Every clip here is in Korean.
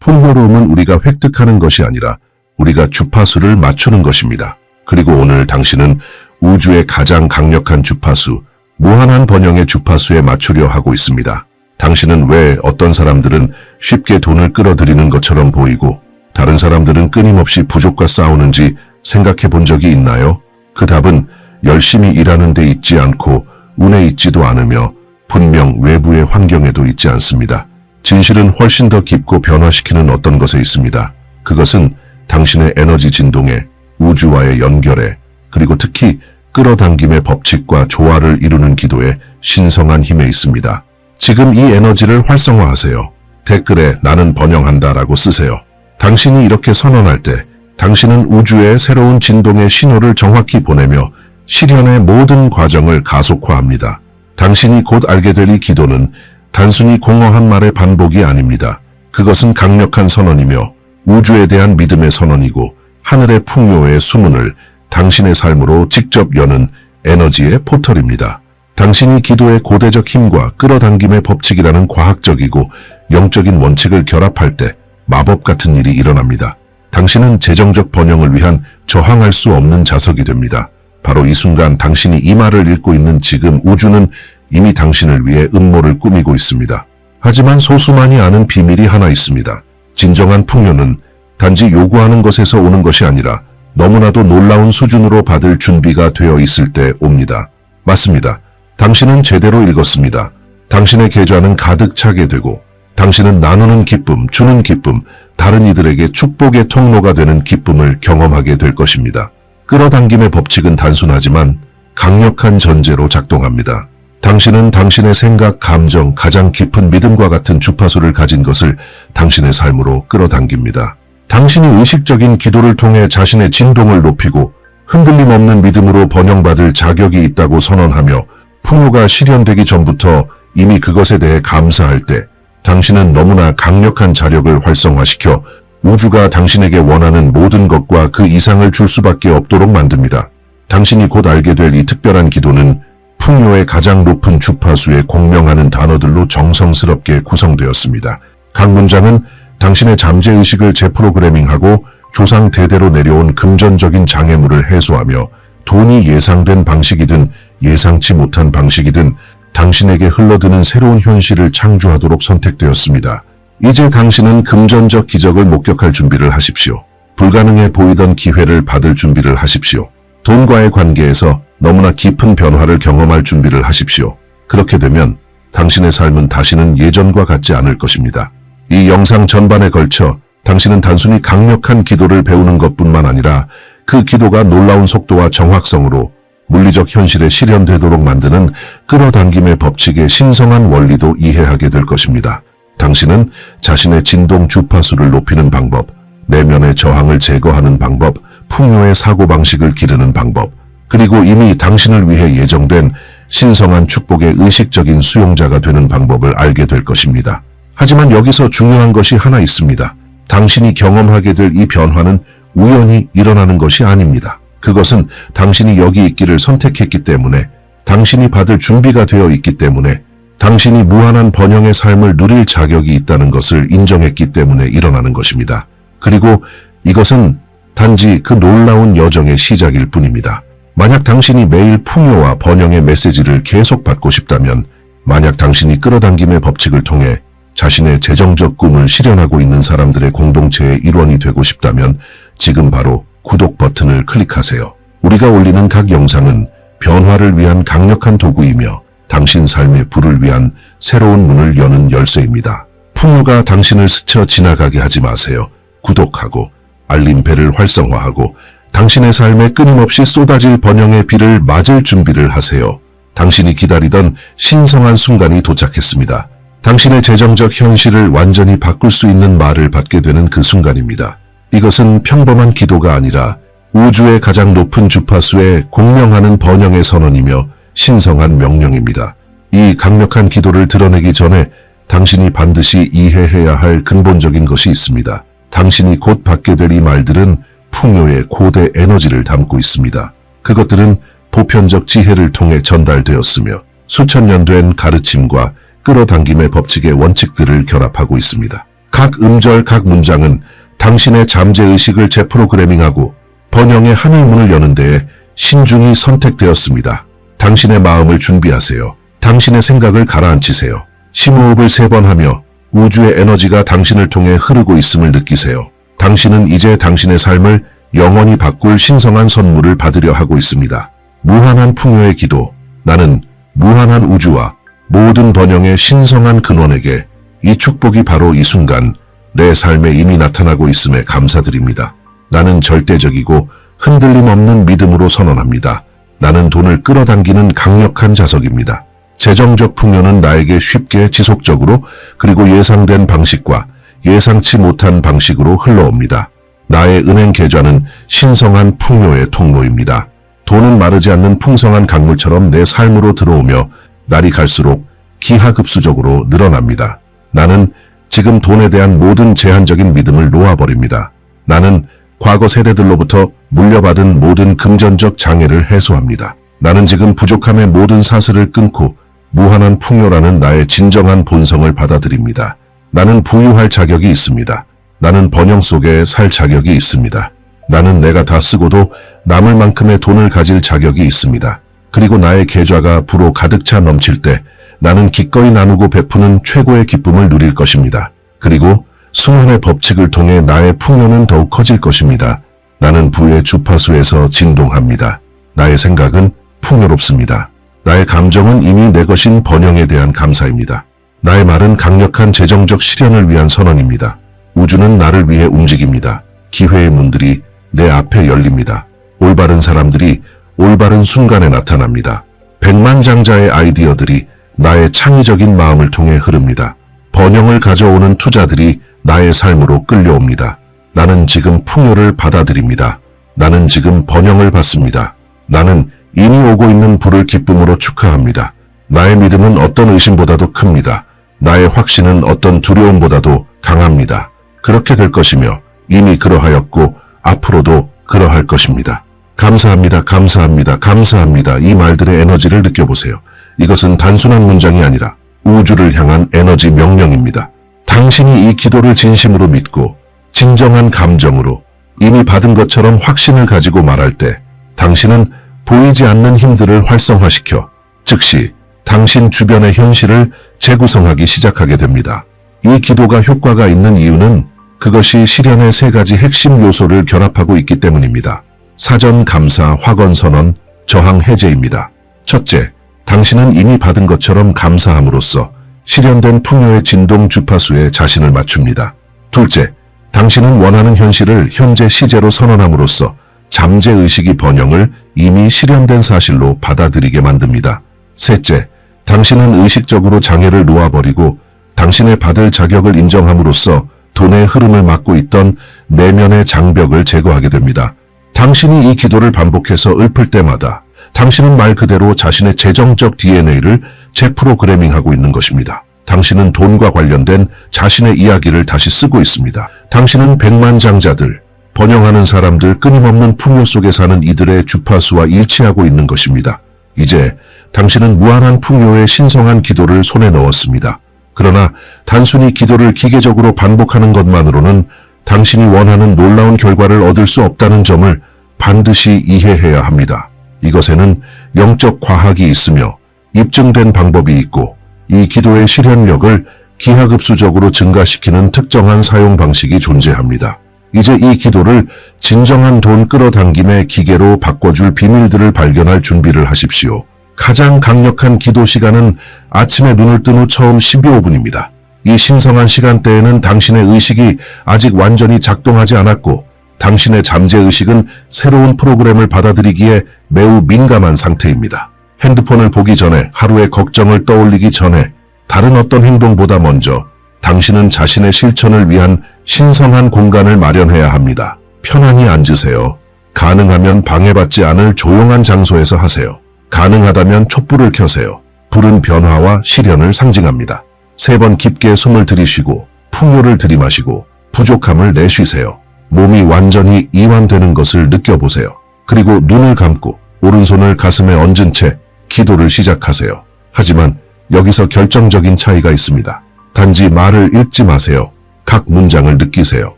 풍요로움은 우리가 획득하는 것이 아니라 우리가 주파수를 맞추는 것입니다. 그리고 오늘 당신은 우주의 가장 강력한 주파수, 무한한 번영의 주파수에 맞추려 하고 있습니다. 당신은 왜 어떤 사람들은 쉽게 돈을 끌어들이는 것처럼 보이고 다른 사람들은 끊임없이 부족과 싸우는지 생각해 본 적이 있나요? 그 답은 열심히 일하는 데 있지 않고 운에 있지도 않으며 분명 외부의 환경에도 있지 않습니다. 진실은 훨씬 더 깊고 변화시키는 어떤 것에 있습니다. 그것은 당신의 에너지 진동에, 우주와의 연결에, 그리고 특히 끌어당김의 법칙과 조화를 이루는 기도에 신성한 힘에 있습니다. 지금 이 에너지를 활성화하세요. 댓글에 나는 번영한다라고 쓰세요. 당신이 이렇게 선언할 때 당신은 우주에 새로운 진동의 신호를 정확히 보내며 실현의 모든 과정을 가속화합니다. 당신이 곧 알게 될 이 기도는 단순히 공허한 말의 반복이 아닙니다. 그것은 강력한 선언이며 우주에 대한 믿음의 선언이고 하늘의 풍요의 수문을 당신의 삶으로 직접 여는 에너지의 포털입니다. 당신이 기도의 고대적 힘과 끌어당김의 법칙이라는 과학적이고 영적인 원칙을 결합할 때 마법 같은 일이 일어납니다. 당신은 재정적 번영을 위한 저항할 수 없는 자석이 됩니다. 바로 이 순간 당신이 이 말을 읽고 있는 지금 우주는 이미 당신을 위해 음모를 꾸미고 있습니다. 하지만 소수만이 아는 비밀이 하나 있습니다. 진정한 풍요는 단지 요구하는 것에서 오는 것이 아니라 너무나도 놀라운 수준으로 받을 준비가 되어 있을 때 옵니다. 맞습니다. 당신은 제대로 읽었습니다. 당신의 계좌는 가득 차게 되고 당신은 나누는 기쁨, 주는 기쁨, 다른 이들에게 축복의 통로가 되는 기쁨을 경험하게 될 것입니다. 끌어당김의 법칙은 단순하지만 강력한 전제로 작동합니다. 당신은 당신의 생각, 감정, 가장 깊은 믿음과 같은 주파수를 가진 것을 당신의 삶으로 끌어당깁니다. 당신이 의식적인 기도를 통해 자신의 진동을 높이고 흔들림 없는 믿음으로 번영받을 자격이 있다고 선언하며 풍요가 실현되기 전부터 이미 그것에 대해 감사할 때 당신은 너무나 강력한 자력을 활성화시켜 우주가 당신에게 원하는 모든 것과 그 이상을 줄 수밖에 없도록 만듭니다. 당신이 곧 알게 될 이 특별한 기도는 풍요의 가장 높은 주파수에 공명하는 단어들로 정성스럽게 구성되었습니다. 각 문장은 당신의 잠재의식을 재프로그래밍하고 조상 대대로 내려온 금전적인 장애물을 해소하며 돈이 예상된 방식이든 예상치 못한 방식이든 당신에게 흘러드는 새로운 현실을 창조하도록 선택되었습니다. 이제 당신은 금전적 기적을 목격할 준비를 하십시오. 불가능해 보이던 기회를 받을 준비를 하십시오. 돈과의 관계에서 너무나 깊은 변화를 경험할 준비를 하십시오. 그렇게 되면 당신의 삶은 다시는 예전과 같지 않을 것입니다. 이 영상 전반에 걸쳐 당신은 단순히 강력한 기도를 배우는 것뿐만 아니라 그 기도가 놀라운 속도와 정확성으로 물리적 현실에 실현되도록 만드는 끌어당김의 법칙의 신성한 원리도 이해하게 될 것입니다. 당신은 자신의 진동 주파수를 높이는 방법, 내면의 저항을 제거하는 방법, 풍요의 사고방식을 기르는 방법, 그리고 이미 당신을 위해 예정된 신성한 축복의 의식적인 수용자가 되는 방법을 알게 될 것입니다. 하지만 여기서 중요한 것이 하나 있습니다. 당신이 경험하게 될 이 변화는 우연히 일어나는 것이 아닙니다. 그것은 당신이 여기 있기를 선택했기 때문에, 당신이 받을 준비가 되어 있기 때문에, 당신이 무한한 번영의 삶을 누릴 자격이 있다는 것을 인정했기 때문에 일어나는 것입니다. 그리고 이것은 단지 그 놀라운 여정의 시작일 뿐입니다. 만약 당신이 매일 풍요와 번영의 메시지를 계속 받고 싶다면, 만약 당신이 끌어당김의 법칙을 통해 자신의 재정적 꿈을 실현하고 있는 사람들의 공동체의 일원이 되고 싶다면 지금 바로 구독 버튼을 클릭하세요. 우리가 올리는 각 영상은 변화를 위한 강력한 도구이며 당신 삶의 불을 위한 새로운 문을 여는 열쇠입니다. 풍요가 당신을 스쳐 지나가게 하지 마세요. 구독하고 알림벨을 활성화하고 당신의 삶에 끊임없이 쏟아질 번영의 비를 맞을 준비를 하세요. 당신이 기다리던 신성한 순간이 도착했습니다. 당신의 재정적 현실을 완전히 바꿀 수 있는 말을 받게 되는 그 순간입니다. 이것은 평범한 기도가 아니라 우주의 가장 높은 주파수에 공명하는 번영의 선언이며 신성한 명령입니다. 이 강력한 기도를 드러내기 전에 당신이 반드시 이해해야 할 근본적인 것이 있습니다. 당신이 곧 받게 될 이 말들은 풍요의 고대 에너지를 담고 있습니다. 그것들은 보편적 지혜를 통해 전달되었으며 수천 년 된 가르침과 끌어당김의 법칙의 원칙들을 결합하고 있습니다. 각 음절, 각 문장은 당신의 잠재의식을 재프로그래밍하고 번영의 하늘문을 여는 데에 신중히 선택되었습니다. 당신의 마음을 준비하세요. 당신의 생각을 가라앉히세요. 심호흡을 3번 하며 우주의 에너지가 당신을 통해 흐르고 있음을 느끼세요. 당신은 이제 당신의 삶을 영원히 바꿀 신성한 선물을 받으려 하고 있습니다. 무한한 풍요의 기도. 나는 무한한 우주와 모든 번영의 신성한 근원에게 이 축복이 바로 이 순간 내 삶에 이미 나타나고 있음에 감사드립니다. 나는 절대적이고 흔들림 없는 믿음으로 선언합니다. 나는 돈을 끌어당기는 강력한 자석입니다. 재정적 풍요는 나에게 쉽게 지속적으로 그리고 예상된 방식과 예상치 못한 방식으로 흘러옵니다. 나의 은행 계좌는 신성한 풍요의 통로입니다. 돈은 마르지 않는 풍성한 강물처럼 내 삶으로 들어오며 날이 갈수록 기하급수적으로 늘어납니다. 나는 지금 돈에 대한 모든 제한적인 믿음을 놓아버립니다. 나는 과거 세대들로부터 물려받은 모든 금전적 장애를 해소합니다. 나는 지금 부족함의 모든 사슬을 끊고 무한한 풍요라는 나의 진정한 본성을 받아들입니다. 나는 부유할 자격이 있습니다. 나는 번영 속에 살 자격이 있습니다. 나는 내가 다 쓰고도 남을 만큼의 돈을 가질 자격이 있습니다. 그리고 나의 계좌가 부로 가득 차 넘칠 때 나는 기꺼이 나누고 베푸는 최고의 기쁨을 누릴 것입니다. 그리고 수만의 법칙을 통해 나의 풍요는 더욱 커질 것입니다. 나는 부의 주파수에서 진동합니다. 나의 생각은 풍요롭습니다. 나의 감정은 이미 내 것인 번영에 대한 감사입니다. 나의 말은 강력한 재정적 실현을 위한 선언입니다. 우주는 나를 위해 움직입니다. 기회의 문들이 내 앞에 열립니다. 올바른 사람들이 올바른 순간에 나타납니다. 백만장자의 아이디어들이 나의 창의적인 마음을 통해 흐릅니다. 번영을 가져오는 투자들이 나의 삶으로 끌려옵니다. 나는 지금 풍요를 받아들입니다. 나는 지금 번영을 받습니다. 나는 이미 오고 있는 부를 기쁨으로 축하합니다. 나의 믿음은 어떤 의심보다도 큽니다. 나의 확신은 어떤 두려움보다도 강합니다. 그렇게 될 것이며 이미 그러하였고 앞으로도 그러할 것입니다. 감사합니다. 감사합니다. 감사합니다. 이 말들의 에너지를 느껴보세요. 이것은 단순한 문장이 아니라 우주를 향한 에너지 명령입니다. 당신이 이 기도를 진심으로 믿고 진정한 감정으로 이미 받은 것처럼 확신을 가지고 말할 때 당신은 보이지 않는 힘들을 활성화시켜 즉시 당신 주변의 현실을 재구성하기 시작하게 됩니다. 이 기도가 효과가 있는 이유는 그것이 실현의 3가지 핵심 요소를 결합하고 있기 때문입니다. 사전 감사, 확언 선언, 저항 해제입니다. 첫째, 당신은 이미 받은 것처럼 감사함으로써 실현된 풍요의 진동 주파수에 자신을 맞춥니다. 둘째, 당신은 원하는 현실을 현재 시제로 선언함으로써 잠재의식이 번영을 이미 실현된 사실로 받아들이게 만듭니다. 셋째, 당신은 의식적으로 장애를 놓아버리고 당신의 받을 자격을 인정함으로써 돈의 흐름을 막고 있던 내면의 장벽을 제거하게 됩니다. 당신이 이 기도를 반복해서 읊을 때마다 당신은 말 그대로 자신의 재정적 DNA를 재프로그래밍하고 있는 것입니다. 당신은 돈과 관련된 자신의 이야기를 다시 쓰고 있습니다. 당신은 백만장자들, 번영하는 사람들, 끊임없는 풍요 속에 사는 이들의 주파수와 일치하고 있는 것입니다. 이제 당신은 무한한 풍요의 신성한 기도를 손에 넣었습니다. 그러나 단순히 기도를 기계적으로 반복하는 것만으로는 당신이 원하는 놀라운 결과를 얻을 수 없다는 점을 반드시 이해해야 합니다. 이것에는 영적 과학이 있으며 입증된 방법이 있고 이 기도의 실현력을 기하급수적으로 증가시키는 특정한 사용 방식이 존재합니다. 이제 이 기도를 진정한 돈 끌어당김의 기계로 바꿔줄 비밀들을 발견할 준비를 하십시오. 가장 강력한 기도 시간은 아침에 눈을 뜬 후 처음 12~15분입니다. 이 신성한 시간대에는 당신의 의식이 아직 완전히 작동하지 않았고 당신의 잠재의식은 새로운 프로그램을 받아들이기에 매우 민감한 상태입니다. 핸드폰을 보기 전에, 하루의 걱정을 떠올리기 전에, 다른 어떤 행동보다 먼저 당신은 자신의 실천을 위한 신성한 공간을 마련해야 합니다. 편안히 앉으세요. 가능하면 방해받지 않을 조용한 장소에서 하세요. 가능하다면 촛불을 켜세요. 불은 변화와 실현을 상징합니다. 3번 깊게 숨을 들이쉬고 풍요를 들이마시고 부족함을 내쉬세요. 몸이 완전히 이완되는 것을 느껴보세요. 그리고 눈을 감고 오른손을 가슴에 얹은 채 기도를 시작하세요. 하지만 여기서 결정적인 차이가 있습니다. 단지 말을 읽지 마세요. 각 문장을 느끼세요.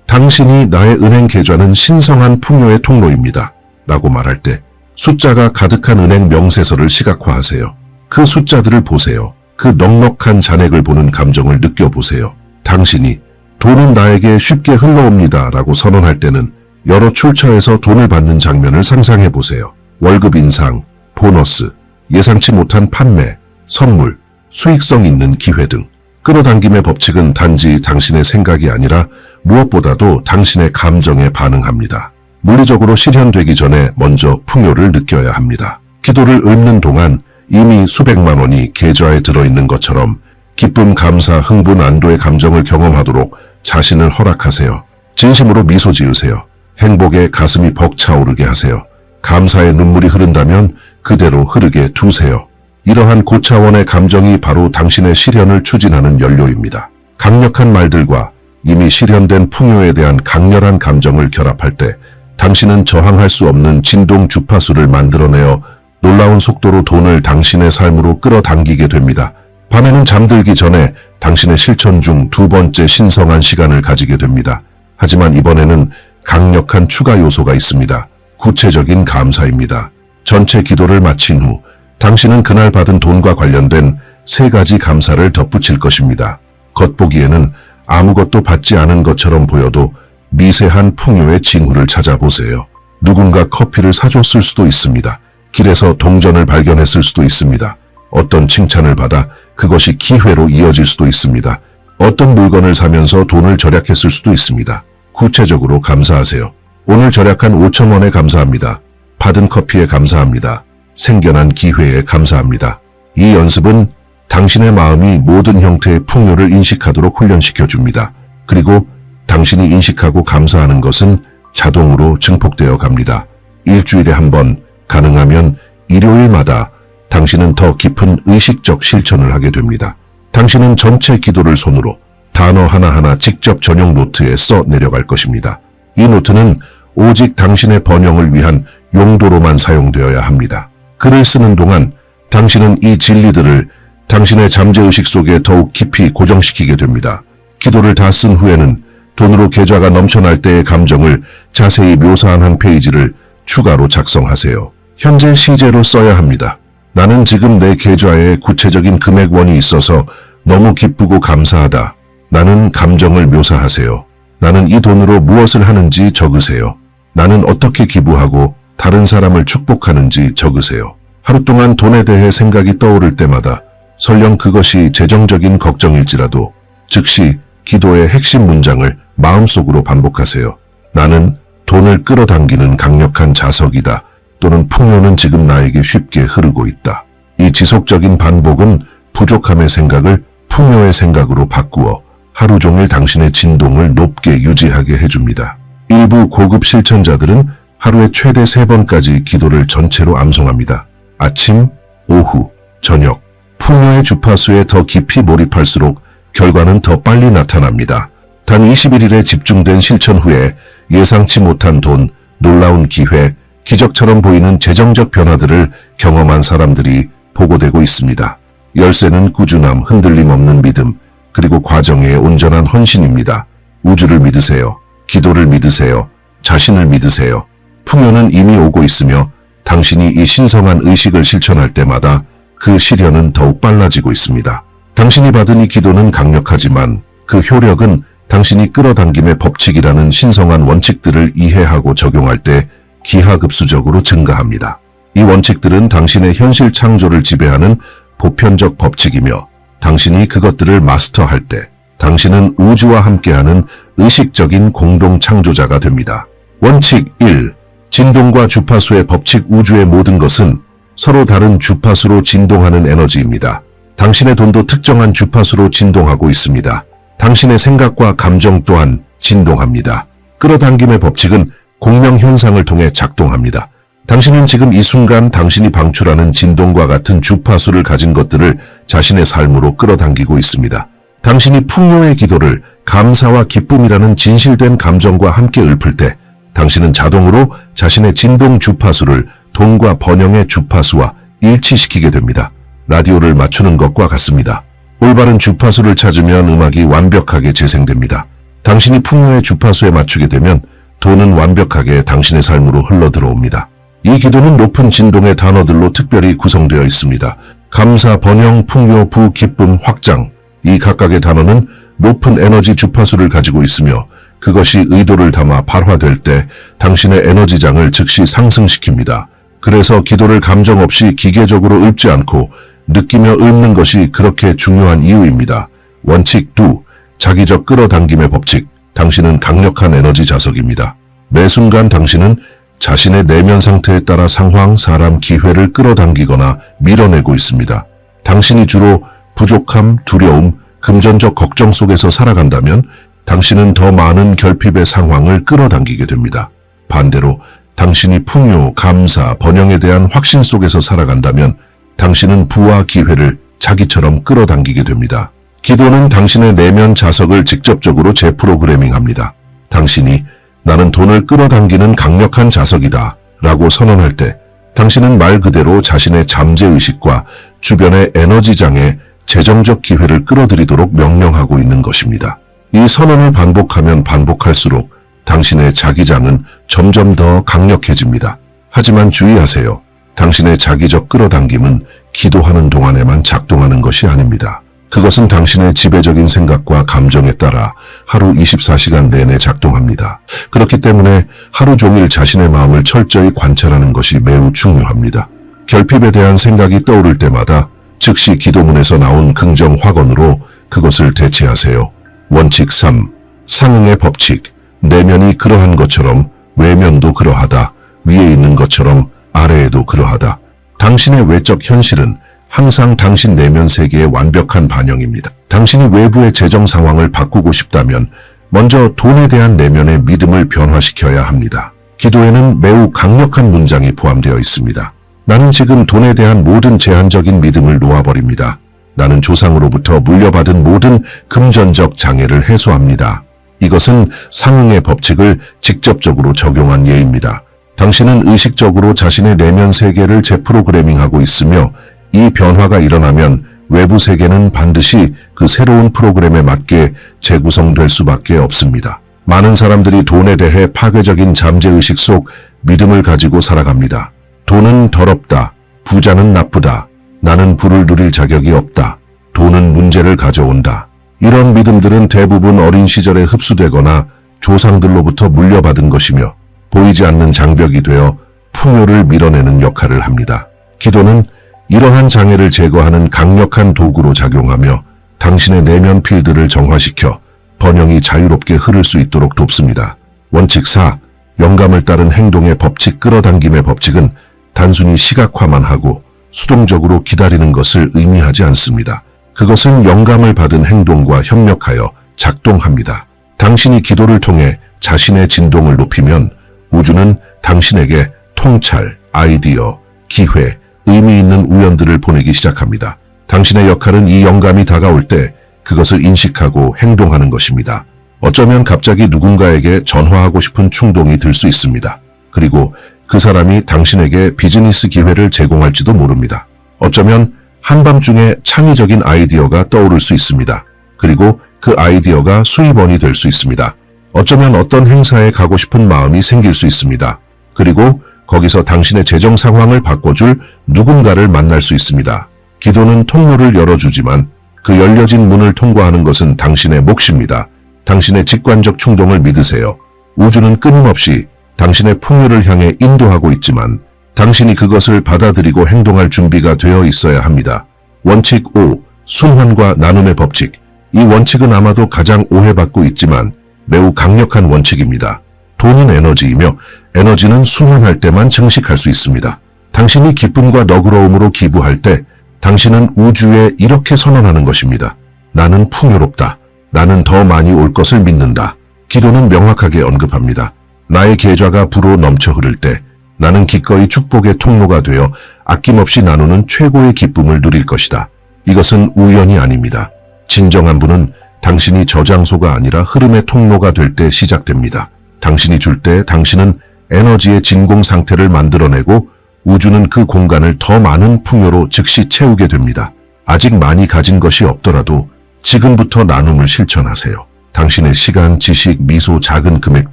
당신이 나의 은행 계좌는 신성한 풍요의 통로입니다. 라고 말할 때 숫자가 가득한 은행 명세서를 시각화하세요. 그 숫자들을 보세요. 그 넉넉한 잔액을 보는 감정을 느껴보세요. 당신이 돈은 나에게 쉽게 흘러옵니다. 라고 선언할 때는 여러 출처에서 돈을 받는 장면을 상상해 보세요. 월급 인상, 보너스, 예상치 못한 판매, 선물, 수익성 있는 기회 등. 끌어당김의 법칙은 단지 당신의 생각이 아니라 무엇보다도 당신의 감정에 반응합니다. 물리적으로 실현되기 전에 먼저 풍요를 느껴야 합니다. 기도를 읊는 동안 이미 수백만 원이 계좌에 들어있는 것처럼 기쁨, 감사, 흥분, 안도의 감정을 경험하도록 자신을 허락하세요. 진심으로 미소 지으세요. 행복에 가슴이 벅차오르게 하세요. 감사의 눈물이 흐른다면 그대로 흐르게 두세요. 이러한 고차원의 감정이 바로 당신의 실현을 추진하는 연료입니다. 강력한 말들과 이미 실현된 풍요에 대한 강렬한 감정을 결합할 때 당신은 저항할 수 없는 진동 주파수를 만들어내어 놀라운 속도로 돈을 당신의 삶으로 끌어당기게 됩니다. 밤에는 잠들기 전에 당신의 실천 중 두 번째 신성한 시간을 가지게 됩니다. 하지만 이번에는 강력한 추가 요소가 있습니다. 구체적인 감사입니다. 전체 기도를 마친 후 당신은 그날 받은 돈과 관련된 3가지 감사를 덧붙일 것입니다. 겉보기에는 아무것도 받지 않은 것처럼 보여도 미세한 풍요의 징후를 찾아보세요. 누군가 커피를 사줬을 수도 있습니다. 길에서 동전을 발견했을 수도 있습니다. 어떤 칭찬을 받아 그것이 기회로 이어질 수도 있습니다. 어떤 물건을 사면서 돈을 절약했을 수도 있습니다. 구체적으로 감사하세요. 오늘 절약한 5,000원에 감사합니다. 받은 커피에 감사합니다. 생겨난 기회에 감사합니다. 이 연습은 당신의 마음이 모든 형태의 풍요를 인식하도록 훈련시켜줍니다. 그리고 당신이 인식하고 감사하는 것은 자동으로 증폭되어 갑니다. 일주일에 한 번, 가능하면 일요일마다 당신은 더 깊은 의식적 실천을 하게 됩니다. 당신은 전체 기도를 손으로 단어 하나하나 직접 전용 노트에 써 내려갈 것입니다. 이 노트는 오직 당신의 번영을 위한 용도로만 사용되어야 합니다. 글을 쓰는 동안 당신은 이 진리들을 당신의 잠재의식 속에 더욱 깊이 고정시키게 됩니다. 기도를 다 쓴 후에는 돈으로 계좌가 넘쳐날 때의 감정을 자세히 묘사한 한 페이지를 추가로 작성하세요. 현재 시제로 써야 합니다. 나는 지금 내 계좌에 구체적인 금액원이 있어서 너무 기쁘고 감사하다. 나는 감정을 묘사하세요. 나는 이 돈으로 무엇을 하는지 적으세요. 나는 어떻게 기부하고 다른 사람을 축복하는지 적으세요. 하루 동안 돈에 대해 생각이 떠오를 때마다 설령 그것이 재정적인 걱정일지라도 즉시 기도의 핵심 문장을 마음속으로 반복하세요. 나는 돈을 끌어당기는 강력한 자석이다. 또는 풍요는 지금 나에게 쉽게 흐르고 있다. 이 지속적인 반복은 부족함의 생각을 풍요의 생각으로 바꾸어 하루 종일 당신의 진동을 높게 유지하게 해줍니다. 일부 고급 실천자들은 하루에 최대 3번까지 기도를 전체로 암송합니다. 아침, 오후, 저녁. 풍요의 주파수에 더 깊이 몰입할수록 결과는 더 빨리 나타납니다. 단 21일의 집중된 실천 후에 예상치 못한 돈, 놀라운 기회, 기적처럼 보이는 재정적 변화들을 경험한 사람들이 보고되고 있습니다. 열쇠는 꾸준함, 흔들림 없는 믿음, 그리고 과정의 온전한 헌신입니다. 우주를 믿으세요. 기도를 믿으세요. 자신을 믿으세요. 풍요는 이미 오고 있으며 당신이 이 신성한 의식을 실천할 때마다 그 실현은 더욱 빨라지고 있습니다. 당신이 받은 이 기도는 강력하지만 그 효력은 당신이 끌어당김의 법칙이라는 신성한 원칙들을 이해하고 적용할 때 기하급수적으로 증가합니다. 이 원칙들은 당신의 현실 창조를 지배하는 보편적 법칙이며 당신이 그것들을 마스터할 때 당신은 우주와 함께하는 의식적인 공동 창조자가 됩니다. 원칙 1. 진동과 주파수의 법칙. 우주의 모든 것은 서로 다른 주파수로 진동하는 에너지입니다. 당신의 돈도 특정한 주파수로 진동하고 있습니다. 당신의 생각과 감정 또한 진동합니다. 끌어당김의 법칙은 공명현상을 통해 작동합니다. 당신은 지금 이 순간 당신이 방출하는 진동과 같은 주파수를 가진 것들을 자신의 삶으로 끌어당기고 있습니다. 당신이 풍요의 기도를 감사와 기쁨이라는 진실된 감정과 함께 읊을 때 당신은 자동으로 자신의 진동 주파수를 돈과 번영의 주파수와 일치시키게 됩니다. 라디오를 맞추는 것과 같습니다. 올바른 주파수를 찾으면 음악이 완벽하게 재생됩니다. 당신이 풍요의 주파수에 맞추게 되면 돈은 완벽하게 당신의 삶으로 흘러들어옵니다. 이 기도는 높은 진동의 단어들로 특별히 구성되어 있습니다. 감사, 번영, 풍요, 부, 기쁨, 확장. 이 각각의 단어는 높은 에너지 주파수를 가지고 있으며 그것이 의도를 담아 발화될 때 당신의 에너지장을 즉시 상승시킵니다. 그래서 기도를 감정 없이 기계적으로 읊지 않고 느끼며 읊는 것이 그렇게 중요한 이유입니다. 원칙 2. 자기적 끌어당김의 법칙. 당신은 강력한 에너지 자석입니다. 매 순간 당신은 자신의 내면 상태에 따라 상황, 사람, 기회를 끌어당기거나 밀어내고 있습니다. 당신이 주로 부족함, 두려움, 금전적 걱정 속에서 살아간다면 당신은 더 많은 결핍의 상황을 끌어당기게 됩니다. 반대로 당신이 풍요, 감사, 번영에 대한 확신 속에서 살아간다면 당신은 부와 기회를 자기처럼 끌어당기게 됩니다. 기도는 당신의 내면 자석을 직접적으로 재프로그래밍합니다. 당신이 나는 돈을 끌어당기는 강력한 자석이다 라고 선언할 때 당신은 말 그대로 자신의 잠재의식과 주변의 에너지장에 재정적 기회를 끌어들이도록 명령하고 있는 것입니다. 이 선언을 반복하면 반복할수록 당신의 자기장은 점점 더 강력해집니다. 하지만 주의하세요. 당신의 자기적 끌어당김은 기도하는 동안에만 작동하는 것이 아닙니다. 그것은 당신의 지배적인 생각과 감정에 따라 하루 24시간 내내 작동합니다. 그렇기 때문에 하루 종일 자신의 마음을 철저히 관찰하는 것이 매우 중요합니다. 결핍에 대한 생각이 떠오를 때마다 즉시 기도문에서 나온 긍정 확언으로 그것을 대체하세요. 원칙 3. 상응의 법칙. 내면이 그러한 것처럼 외면도 그러하다. 위에 있는 것처럼 아래에도 그러하다. 당신의 외적 현실은 항상 당신 내면 세계의 완벽한 반영입니다. 당신이 외부의 재정 상황을 바꾸고 싶다면 먼저 돈에 대한 내면의 믿음을 변화시켜야 합니다. 기도에는 매우 강력한 문장이 포함되어 있습니다. 나는 지금 돈에 대한 모든 제한적인 믿음을 놓아버립니다. 나는 조상으로부터 물려받은 모든 금전적 장애를 해소합니다. 이것은 상응의 법칙을 직접적으로 적용한 예입니다. 당신은 의식적으로 자신의 내면 세계를 재프로그래밍하고 있으며 이 변화가 일어나면 외부 세계는 반드시 그 새로운 프로그램에 맞게 재구성될 수밖에 없습니다. 많은 사람들이 돈에 대해 파괴적인 잠재의식 속 믿음을 가지고 살아갑니다. 돈은 더럽다. 부자는 나쁘다. 나는 부를 누릴 자격이 없다. 돈은 문제를 가져온다. 이런 믿음들은 대부분 어린 시절에 흡수되거나 조상들로부터 물려받은 것이며 보이지 않는 장벽이 되어 풍요를 밀어내는 역할을 합니다. 기도는 이러한 장애를 제거하는 강력한 도구로 작용하며 당신의 내면 필드를 정화시켜 번영이 자유롭게 흐를 수 있도록 돕습니다. 원칙 4. 영감을 따른 행동의 법칙. 끌어당김의 법칙은 단순히 시각화만 하고 수동적으로 기다리는 것을 의미하지 않습니다. 그것은 영감을 받은 행동과 협력하여 작동합니다. 당신이 기도를 통해 자신의 진동을 높이면 우주는 당신에게 통찰, 아이디어, 기회, 의미 있는 우연들을 보내기 시작합니다. 당신의 역할은 이 영감이 다가올 때 그것을 인식하고 행동하는 것입니다. 어쩌면 갑자기 누군가에게 전화하고 싶은 충동이 들 수 있습니다. 그리고 그 사람이 당신에게 비즈니스 기회를 제공할지도 모릅니다. 어쩌면 한밤중에 창의적인 아이디어가 떠오를 수 있습니다. 그리고 그 아이디어가 수입원이 될 수 있습니다. 어쩌면 어떤 행사에 가고 싶은 마음이 생길 수 있습니다. 그리고 거기서 당신의 재정 상황을 바꿔줄 누군가를 만날 수 있습니다. 기도는 통로를 열어주지만 그 열려진 문을 통과하는 것은 당신의 몫입니다. 당신의 직관적 충동을 믿으세요. 우주는 끊임없이 당신의 풍요를 향해 인도하고 있지만 당신이 그것을 받아들이고 행동할 준비가 되어 있어야 합니다. 원칙 5. 순환과 나눔의 법칙. 이 원칙은 아마도 가장 오해받고 있지만 매우 강력한 원칙입니다. 돈은 에너지이며 에너지는 순환할 때만 증식할 수 있습니다. 당신이 기쁨과 너그러움으로 기부할 때 당신은 우주에 이렇게 선언하는 것입니다. 나는 풍요롭다. 나는 더 많이 올 것을 믿는다. 기도는 명확하게 언급합니다. 나의 계좌가 부로 넘쳐 흐를 때 나는 기꺼이 축복의 통로가 되어 아낌없이 나누는 최고의 기쁨을 누릴 것이다. 이것은 우연이 아닙니다. 진정한 부는 당신이 저장소가 아니라 흐름의 통로가 될 때 시작됩니다. 당신이 줄 때 당신은 에너지의 진공 상태를 만들어내고 우주는 그 공간을 더 많은 풍요로 즉시 채우게 됩니다. 아직 많이 가진 것이 없더라도 지금부터 나눔을 실천하세요. 당신의 시간, 지식, 미소, 작은 금액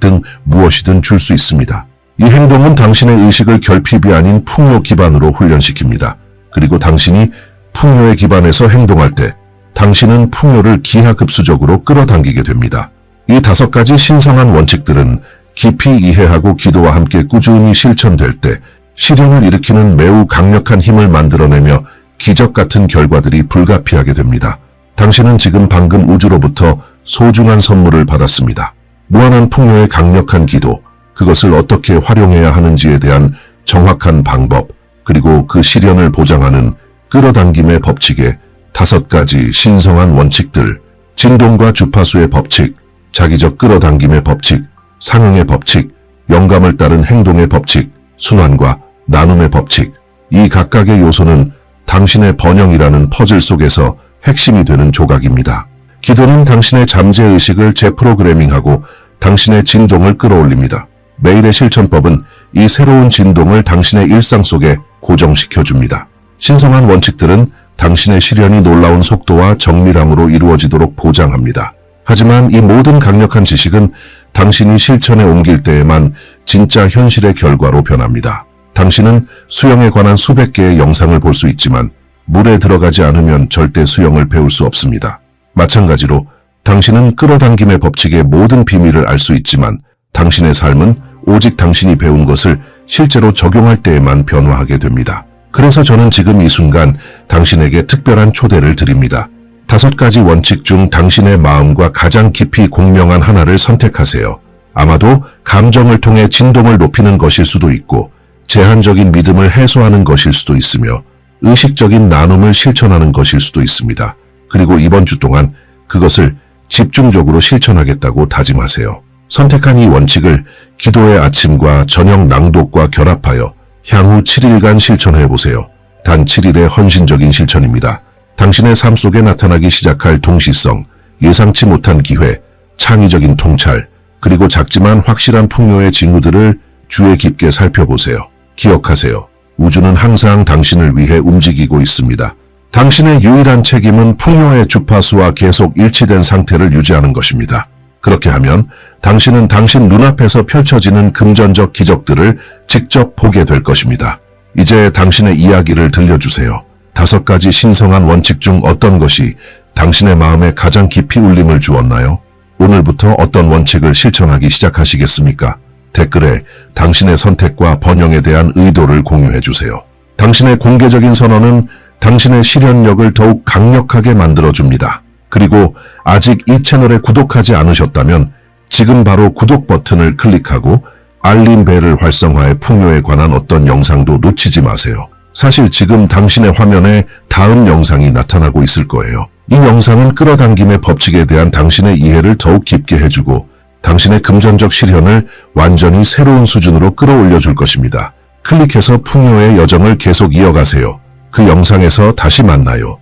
등 무엇이든 줄 수 있습니다. 이 행동은 당신의 의식을 결핍이 아닌 풍요 기반으로 훈련시킵니다. 그리고 당신이 풍요에 기반해서 행동할 때 당신은 풍요를 기하급수적으로 끌어당기게 됩니다. 이 5가지 신성한 원칙들은 깊이 이해하고 기도와 함께 꾸준히 실천될 때 실현을 일으키는 매우 강력한 힘을 만들어내며 기적 같은 결과들이 불가피하게 됩니다. 당신은 지금 방금 우주로부터 소중한 선물을 받았습니다. 무한한 풍요의 강력한 기도, 그것을 어떻게 활용해야 하는지에 대한 정확한 방법, 그리고 그 실현을 보장하는 끌어당김의 법칙의 5가지 신성한 원칙들, 진동과 주파수의 법칙, 자기적 끌어당김의 법칙, 상응의 법칙, 영감을 따른 행동의 법칙, 순환과 나눔의 법칙. 이 각각의 요소는 당신의 번영이라는 퍼즐 속에서 핵심이 되는 조각입니다. 기도는 당신의 잠재의식을 재프로그래밍하고 당신의 진동을 끌어올립니다. 매일의 실천법은 이 새로운 진동을 당신의 일상 속에 고정시켜줍니다. 신성한 원칙들은 당신의 실현이 놀라운 속도와 정밀함으로 이루어지도록 보장합니다. 하지만 이 모든 강력한 지식은 당신이 실천에 옮길 때에만 진짜 현실의 결과로 변합니다. 당신은 수영에 관한 수백 개의 영상을 볼 수 있지만 물에 들어가지 않으면 절대 수영을 배울 수 없습니다. 마찬가지로 당신은 끌어당김의 법칙의 모든 비밀을 알 수 있지만 당신의 삶은 오직 당신이 배운 것을 실제로 적용할 때에만 변화하게 됩니다. 그래서 저는 지금 이 순간 당신에게 특별한 초대를 드립니다. 5가지 원칙 중 당신의 마음과 가장 깊이 공명한 하나를 선택하세요. 아마도 감정을 통해 진동을 높이는 것일 수도 있고 제한적인 믿음을 해소하는 것일 수도 있으며 의식적인 나눔을 실천하는 것일 수도 있습니다. 그리고 이번 주 동안 그것을 집중적으로 실천하겠다고 다짐하세요. 선택한 이 원칙을 기도의 아침과 저녁 낭독과 결합하여 향후 7일간 실천해보세요. 단 7일의 헌신적인 실천입니다. 당신의 삶 속에 나타나기 시작할 동시성, 예상치 못한 기회, 창의적인 통찰, 그리고 작지만 확실한 풍요의 징후들을 주의 깊게 살펴보세요. 기억하세요. 우주는 항상 당신을 위해 움직이고 있습니다. 당신의 유일한 책임은 풍요의 주파수와 계속 일치된 상태를 유지하는 것입니다. 그렇게 하면 당신은 당신 눈앞에서 펼쳐지는 금전적 기적들을 직접 보게 될 것입니다. 이제 당신의 이야기를 들려주세요. 5가지 신성한 원칙 중 어떤 것이 당신의 마음에 가장 깊이 울림을 주었나요? 오늘부터 어떤 원칙을 실천하기 시작하시겠습니까? 댓글에 당신의 선택과 번영에 대한 의도를 공유해주세요. 당신의 공개적인 선언은 당신의 실현력을 더욱 강력하게 만들어줍니다. 그리고 아직 이 채널에 구독하지 않으셨다면 지금 바로 구독 버튼을 클릭하고 알림 벨을 활성화해 풍요에 관한 어떤 영상도 놓치지 마세요. 사실 지금 당신의 화면에 다음 영상이 나타나고 있을 거예요. 이 영상은 끌어당김의 법칙에 대한 당신의 이해를 더욱 깊게 해주고 당신의 금전적 실현을 완전히 새로운 수준으로 끌어올려 줄 것입니다. 클릭해서 풍요의 여정을 계속 이어가세요. 그 영상에서 다시 만나요.